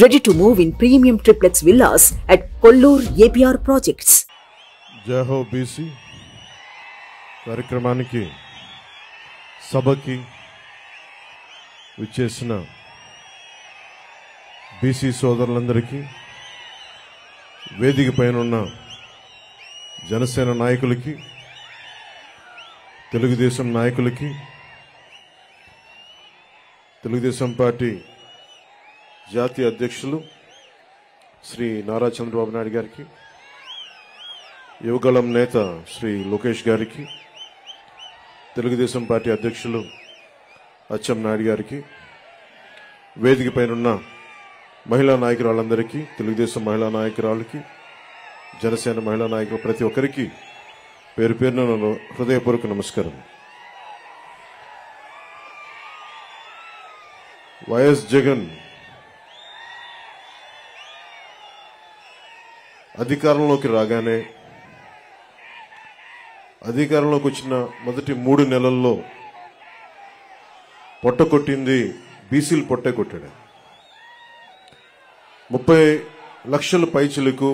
Ready to move in premium triplex villas at Kollur APR Projects. జై హో BC కార్యక్రమానికి సభకి విచ్చేసిన బీసీ సోదరులందరికీ, వేదిక పైన ఉన్న జనసేన నాయకులకి, తెలుగుదేశం నాయకులకి, తెలుగుదేశం పార్టీ జాతీయ అధ్యక్షులు శ్రీ నారా చంద్రబాబు నాయుడు గారికి, యువగళం నేత శ్రీ లోకేష్ గారికి, తెలుగుదేశం పార్టీ అధ్యక్షులు అచ్చెం నాయుడు గారికి, వేదిక పైన మహిళా నాయకురాళ్ళందరికీ, తెలుగుదేశం మహిళా నాయకురాళ్ళకి, జనసేన మహిళా నాయకులు ప్రతి ఒక్కరికి పేరు పేరున హృదయపూర్వక నమస్కారం. వైఎస్ జగన్ అధికారంలోకి రాగానే, అధికారంలోకి వచ్చిన మొదటి 3 నెలల్లో పొట్టకొట్టింది బీసీలు పొట్టే కొట్టాడు. 30 లక్షల పైచిలకు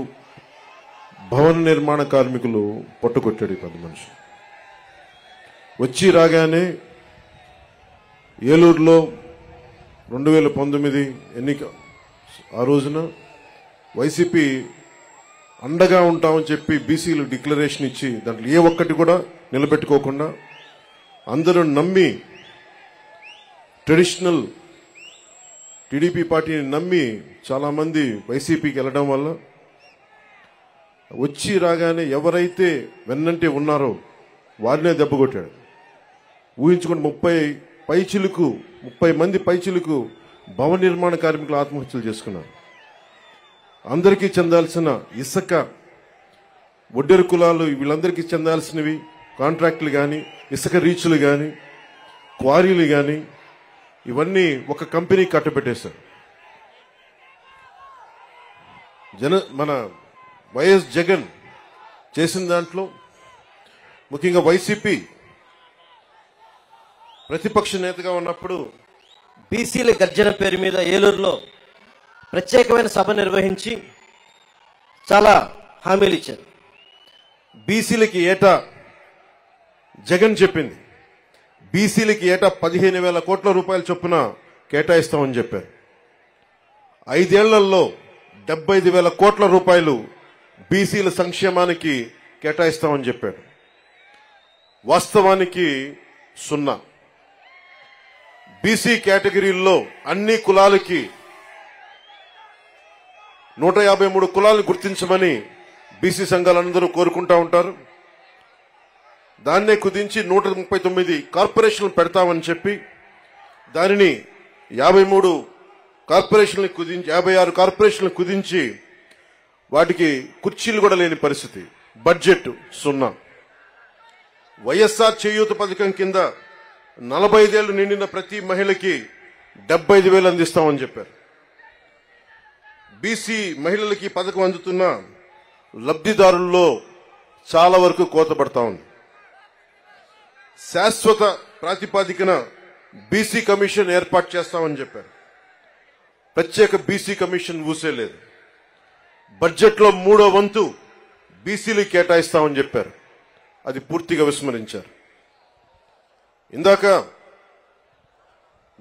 భవన నిర్మాణ కార్మికులు పొట్టకొట్టాడు ఈ పెద్ద మనిషి. వచ్చి రాగానే ఏలూరులో 2019 ఎన్నిక ఆ రోజున వైసీపీ అండగా ఉంటామని చెప్పి బీసీలు డిక్లరేషన్ ఇచ్చి దాంట్లో ఏ ఒక్కటి కూడా నిలబెట్టుకోకుండా అందరూ నమ్మి, ట్రెడిషనల్ టీడీపీ పార్టీని నమ్మి చాలా మంది వైసీపీకి వెళ్ళడం వల్ల వచ్చి రాగానే ఎవరైతే వెన్నంటే ఉన్నారో వారినే దెబ్బకొట్టాడు. ఊహించుకుని 30 మంది పైచిలకు భవన నిర్మాణ కార్మికులు ఆత్మహత్యలు చేసుకున్నారు. అందరికీ చెందాల్సిన ఇసుక, ఒడ్డెరు కులాలు, వీళ్ళందరికీ చెందాల్సినవి కాంట్రాక్టులు కానీ, ఇసుక రీచ్లు కానీ, క్వారీలు కానీ, ఇవన్నీ ఒక కంపెనీ కట్టబెట్టేశారు. మన వైఎస్ జగన్ చేసిన దాంట్లో ముఖ్యంగా వైసీపీ ప్రతిపక్ష నేతగా ఉన్నప్పుడు బీసీల గర్జన పేరు మీద ఏలూరులో ప్రత్యేకమైన సభ నిర్వహించి చాలా హామీలు ఇచ్చారు. బీసీలకి ఏటా జగన్ చెప్పింది, బీసీలకి ఏటా 15,000 కోట్ల రూపాయల చొప్పున కేటాయిస్తామని చెప్పారు. 5 ఏళ్లలో 75,000 కోట్ల రూపాయలు బీసీల సంక్షేమానికి కేటాయిస్తామని చెప్పారు. వాస్తవానికి 0. బీసీ కేటగిరీల్లో అన్ని కులాలకి 153 కులాలను గుర్తించమని బీసీ సంఘాలందరూ కోరుకుంటా ఉంటారు. దాన్నే కుదించి 139 కార్పొరేషన్లు పెడతామని చెప్పి దానిని 53 కార్పొరేషన్లు కుదించి 56 కార్పొరేషన్లు కుదించి వాటికి కుర్చీలు కూడా లేని పరిస్థితి. బడ్జెట్ 0. వైఎస్ఆర్ చేయూత పథకం కింద 45 ఏళ్లు నిండిన ప్రతి మహిళకి 75,000 అందిస్తామని చెప్పారు. బీసీ మహిళలకి పథకం అందుతున్న లబ్ధిదారుల్లో చాలా వరకు కోత పడతా ఉంది. శాశ్వత ప్రాతిపదికన బీసీ కమిషన్ ఏర్పాటు చేస్తామని చెప్పారు. ప్రత్యేక బీసీ కమిషన్ ఊసేలేదు. బడ్జెట్లో 3వ వంతు బీసీలు కేటాయిస్తామని చెప్పారు. అది పూర్తిగా విస్మరించారు. ఇందాక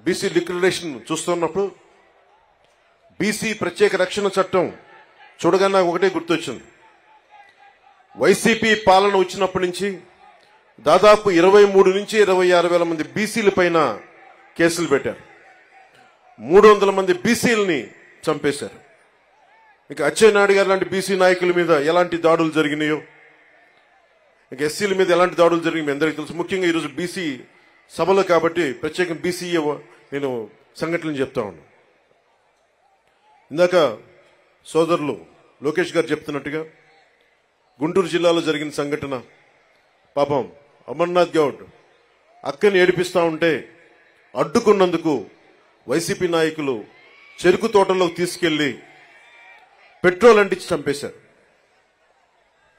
బీసీ డిక్లరేషన్ చూస్తున్నప్పుడు బీసీ ప్రత్యేక రక్షణ చట్టం చూడగానే నాకు ఒకటే గుర్తొచ్చింది. వైసీపీ పాలన వచ్చినప్పటి నుంచి దాదాపు 23 నుంచి 26 వేల మంది బీసీల పైన కేసులు పెట్టారు. 300 మంది బీసీలని చంపేశారు. ఇక అచ్చెన్నాయుడు గారు లాంటి బీసీ నాయకుల మీద ఎలాంటి దాడులు జరిగినాయో, ఇక ఎస్సీల మీద ఎలాంటి దాడులు జరిగినాయో మీ అందరికీ తెలుసు. ముఖ్యంగా ఈరోజు బీసీ సభలో కాబట్టి ప్రత్యేకంగా బీసీ నేను సంఘటనలు చెప్తా ఉన్నాను. ఇందాక సోదరులు లోకేష్ గారు చెప్తున్నట్టుగా గుంటూరు జిల్లాలో జరిగిన సంఘటన, పాపం అమర్నాథ్ గౌడ్ అక్కని ఏడిపిస్తా ఉంటే అడ్డుకున్నందుకు వైసీపీ నాయకులు చెరుకు తోటలోకి తీసుకెళ్లి పెట్రోల్ అంటించి చంపేశారు.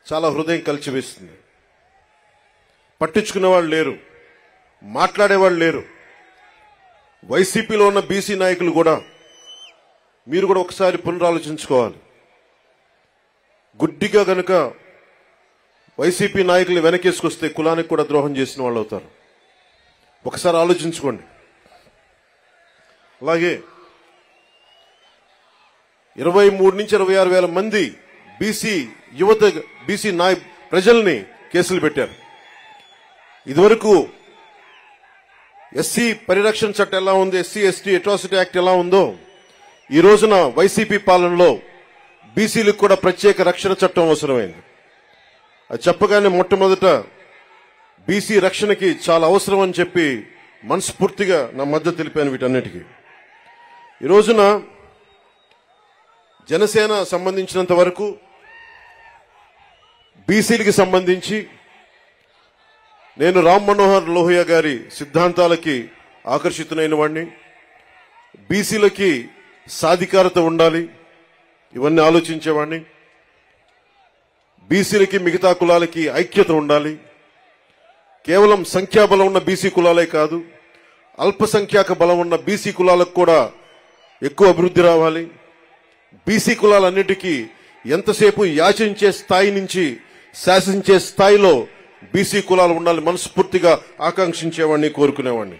చాలా హృదయం కలిచివేస్తుంది. పట్టించుకునేవాళ్ళు లేరు, మాట్లాడేవాళ్ళు లేరు. వైసీపీలో ఉన్న బీసీ నాయకులు కూడా మీరు కూడా ఒకసారి పునరాలోచించుకోవాలి. గుడ్డిగా గనుక వైసీపీ నాయకులు వెనకేసుకొస్తే కులానికి కూడా ద్రోహం చేసిన వాళ్ళు అవుతారు. ఒకసారి ఆలోచించుకోండి. అలాగే 23 నుంచి 26 వేల మంది బీసీ యువత, బీసీ ప్రజల్ని కేసులు పెట్టారు. ఇదివరకు ఎస్సీ పరిరక్షణ చట్టం ఎలా ఉంది, ఎస్సీ ఎస్టీ అట్రాసిటీ యాక్ట్ ఎలా ఉందో, ఈ రోజున వైసీపీ పాలనలో బీసీలకు కూడా ప్రత్యేక రక్షణ చట్టం అవసరమైంది. అది చెప్పగానే మొట్టమొదట బీసీ రక్షణకి చాలా అవసరం అని చెప్పి మనస్ఫూర్తిగా నా మద్దతు తెలిపాను వీటన్నిటికీ. ఈ రోజున జనసేన సంబంధించినంత వరకు బీసీలకి సంబంధించి నేను రామ్ మనోహర్ లోహియా గారి సిద్ధాంతాలకి ఆకర్షితునైన వాడిని. బీసీలకి సాధికారత ఉండాలి, ఇవన్నీ ఆలోచించేవాడిని. బీసీలకి మిగతా కులాలకి ఐక్యత ఉండాలి. కేవలం సంఖ్యాబలం ఉన్న బీసీ కులాలే కాదు, అల్పసంఖ్యాక బలం ఉన్న బీసీ కులాలకు కూడా ఎక్కువ అభివృద్ధి రావాలి. బీసీ కులాలన్నిటికీ ఎంతసేపు యాచించే స్థాయి నుంచి శాసించే స్థాయిలో బీసీ కులాలు ఉండాలి మనస్ఫూర్తిగా ఆకాంక్షించేవాడిని, కోరుకునేవాడిని.